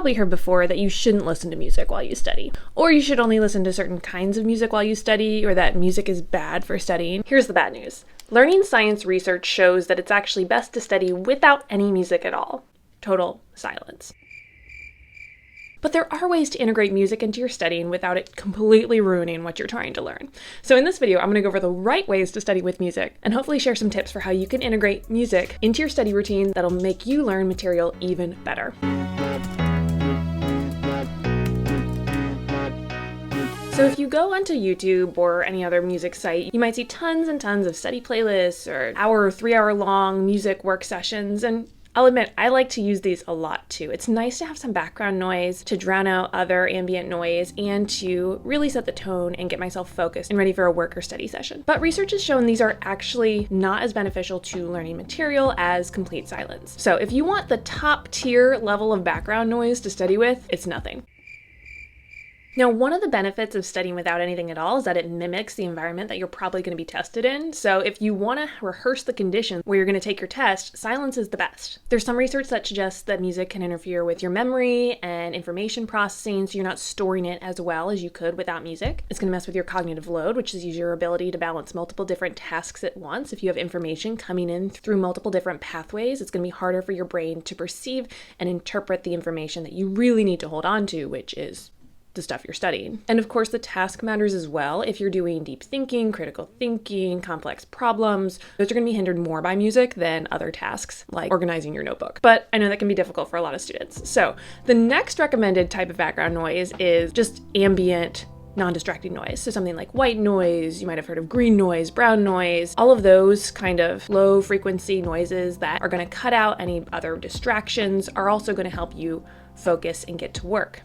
probably heard before that you shouldn't listen to music while you study, or you should only listen to certain kinds of music while you study, or that music is bad for studying. Here's the bad news. Learning science research shows that it's actually best to study without any music at all. Total silence. But there are ways to integrate music into your studying without it completely ruining what you're trying to learn. So in this video, I'm going to go over the right ways to study with music and hopefully share some tips for how you can integrate music into your study routine that'll make you learn material even better. So if you go onto YouTube or any other music site, you might see tons and tons of study playlists or 3-hour long music work sessions, and I'll admit, I like to use these a lot too. It's nice to have some background noise to drown out other ambient noise and to really set the tone and get myself focused and ready for a work or study session. But research has shown these are actually not as beneficial to learning material as complete silence. So if you want the top tier level of background noise to study with, it's nothing. Now, one of the benefits of studying without anything at all is that it mimics the environment that you're probably going to be tested in. So if you want to rehearse the conditions where you're going to take your test, silence is the best. There's some research that suggests that music can interfere with your memory and information processing, so you're not storing it as well as you could without music. It's going to mess with your cognitive load, which is your ability to balance multiple different tasks at once. If you have information coming in through multiple different pathways, it's going to be harder for your brain to perceive and interpret the information that you really need to hold on to, which is the stuff you're studying. And of course, the task matters as well. If you're doing deep thinking, critical thinking, complex problems, those are going to be hindered more by music than other tasks like organizing your notebook. But I know that can be difficult for a lot of students. So the next recommended type of background noise is just ambient, non-distracting noise. So something like white noise, you might have heard of green noise, brown noise, all of those kind of low frequency noises that are going to cut out any other distractions are also going to help you focus and get to work.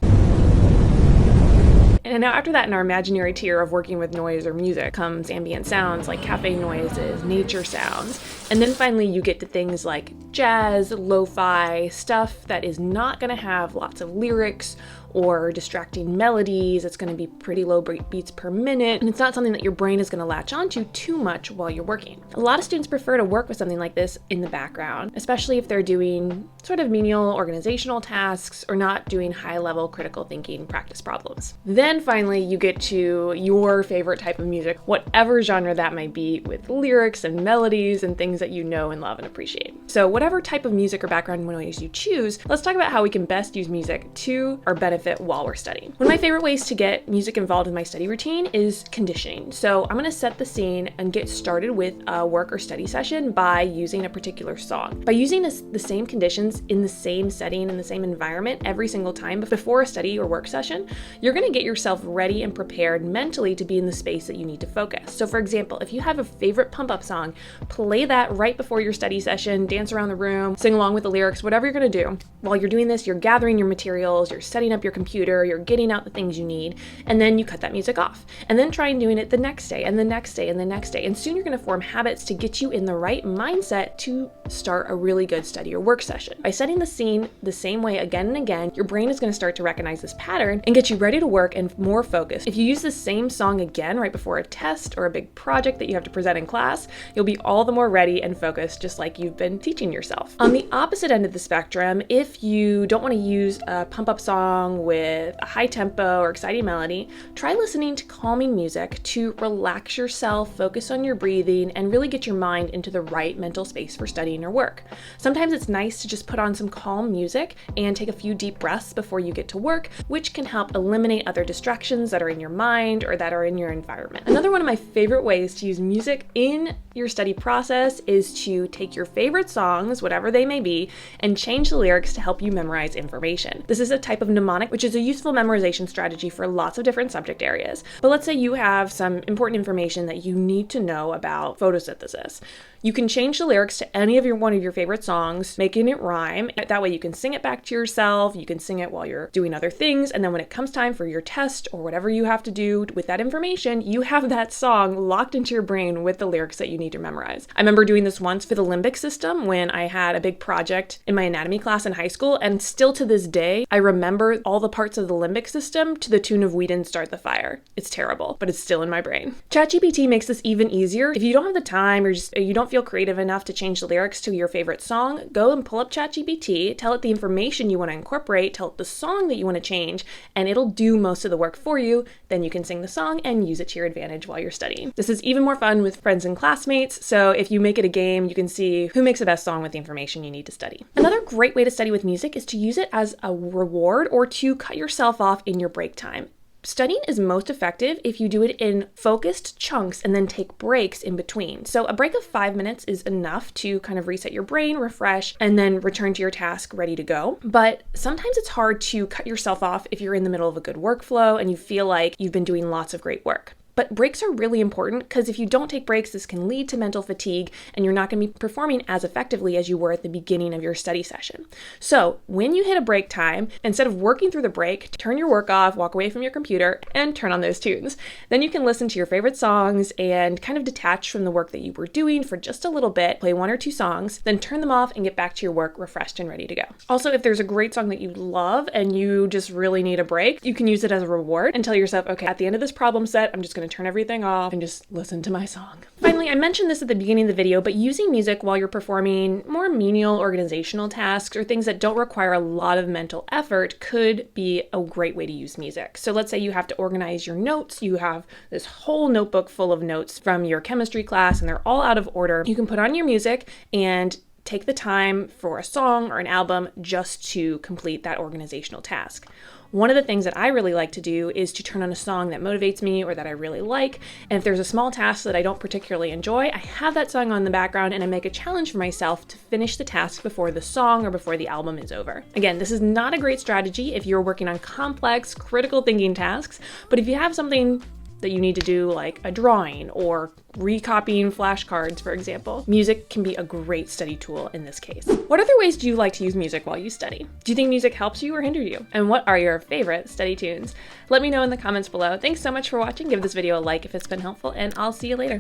And now after that, in our imaginary tier of working with noise or music comes ambient sounds like cafe noises, nature sounds. And then finally you get to things like jazz, lo-fi, stuff that is not going to have lots of lyrics or distracting melodies. It's going to be pretty low beats per minute, and it's not something that your brain is going to latch onto too much while you're working. A lot of students prefer to work with something like this in the background, especially if they're doing sort of menial organizational tasks or not doing high-level critical thinking practice problems. Then finally, you get to your favorite type of music, whatever genre that might be, with lyrics and melodies and things that you know and love and appreciate. So whatever type of music or background noise you choose, let's talk about how we can best use music to our benefit while we're studying. One of my favorite ways to get music involved in my study routine is conditioning. So I'm going to set the scene and get started with a work or study session by using a particular song. By using the same conditions in the same setting, in the same environment every single time before a study or work session, you're going to get yourself ready and prepared mentally to be in the space that you need to focus. So for example, if you have a favorite pump-up song, play that right before your study session, dance around the room, sing along with the lyrics, whatever you're going to do. While you're doing this, you're gathering your materials, you're setting up your computer, you're getting out the things you need, and then you cut that music off. And then try doing it the next day, and the next day, and the next day. And soon you're going to form habits to get you in the right mindset to start a really good study or work session. By setting the scene the same way again and again, your brain is going to start to recognize this pattern and get you ready to work and more focused. If you use the same song again right before a test or a big project that you have to present in class, you'll be all the more ready and focused, just like you've been teaching yourself. On the opposite end of the spectrum, if you don't want to use a pump-up song with a high tempo or exciting melody, try listening to calming music to relax yourself, focus on your breathing, and really get your mind into the right mental space for studying or work. Sometimes it's nice to just put on some calm music and take a few deep breaths before you get to work, which can help eliminate other distractions that are in your mind or that are in your environment. Another one of my favorite ways to use music in your study process is to take your favorite songs, whatever they may be, and change the lyrics to help you memorize information. This is a type of mnemonic, which is a useful memorization strategy for lots of different subject areas. But let's say you have some important information that you need to know about photosynthesis. You can change the lyrics to any of one of your favorite songs, making it rhyme. That way you can sing it back to yourself, you can sing it while you're doing other things, and then when it comes time for your test or whatever you have to do with that information, you have that song locked into your brain with the lyrics that you need to memorize. I remember doing this once for the limbic system when I had a big project in my anatomy class in high school, and still to this day, I remember all all the parts of the limbic system to the tune of "We Didn't Start the Fire." It's terrible, but it's still in my brain. ChatGPT makes this even easier. If you don't have the time or you don't feel creative enough to change the lyrics to your favorite song, go and pull up ChatGPT, tell it the information you want to incorporate, tell it the song that you want to change, and it'll do most of the work for you. Then you can sing the song and use it to your advantage while you're studying. This is even more fun with friends and classmates, so if you make it a game, you can see who makes the best song with the information you need to study. Another great way to study with music is to use it as a reward or to cut yourself off in your break time. Studying is most effective if you do it in focused chunks and then take breaks in between. So a break of 5 minutes is enough to kind of reset your brain, refresh, and then return to your task ready to go. But sometimes it's hard to cut yourself off if you're in the middle of a good workflow and you feel like you've been doing lots of great work. But breaks are really important because if you don't take breaks, this can lead to mental fatigue and you're not going to be performing as effectively as you were at the beginning of your study session. So when you hit a break time, instead of working through the break, turn your work off, walk away from your computer, and turn on those tunes. Then you can listen to your favorite songs and kind of detach from the work that you were doing for just a little bit, play 1 or 2 songs, then turn them off and get back to your work refreshed and ready to go. Also, if there's a great song that you love and you just really need a break, you can use it as a reward and tell yourself, okay, at the end of this problem set, I'm just going to turn everything off and just listen to my song. Finally, I mentioned this at the beginning of the video, but using music while you're performing more menial organizational tasks or things that don't require a lot of mental effort could be a great way to use music. So let's say you have to organize your notes. You have this whole notebook full of notes from your chemistry class and they're all out of order. You can put on your music and take the time for a song or an album just to complete that organizational task. One of the things that I really like to do is to turn on a song that motivates me or that I really like. And if there's a small task that I don't particularly enjoy, I have that song on the background and I make a challenge for myself to finish the task before the song or before the album is over. Again, this is not a great strategy if you're working on complex, critical thinking tasks, but if you have something that you need to do, like a drawing or recopying flashcards, for example, music can be a great study tool in this case. What other ways do you like to use music while you study? Do you think music helps you or hinders you? And what are your favorite study tunes? Let me know in the comments below. Thanks so much for watching. Give this video a like if it's been helpful, and I'll see you later.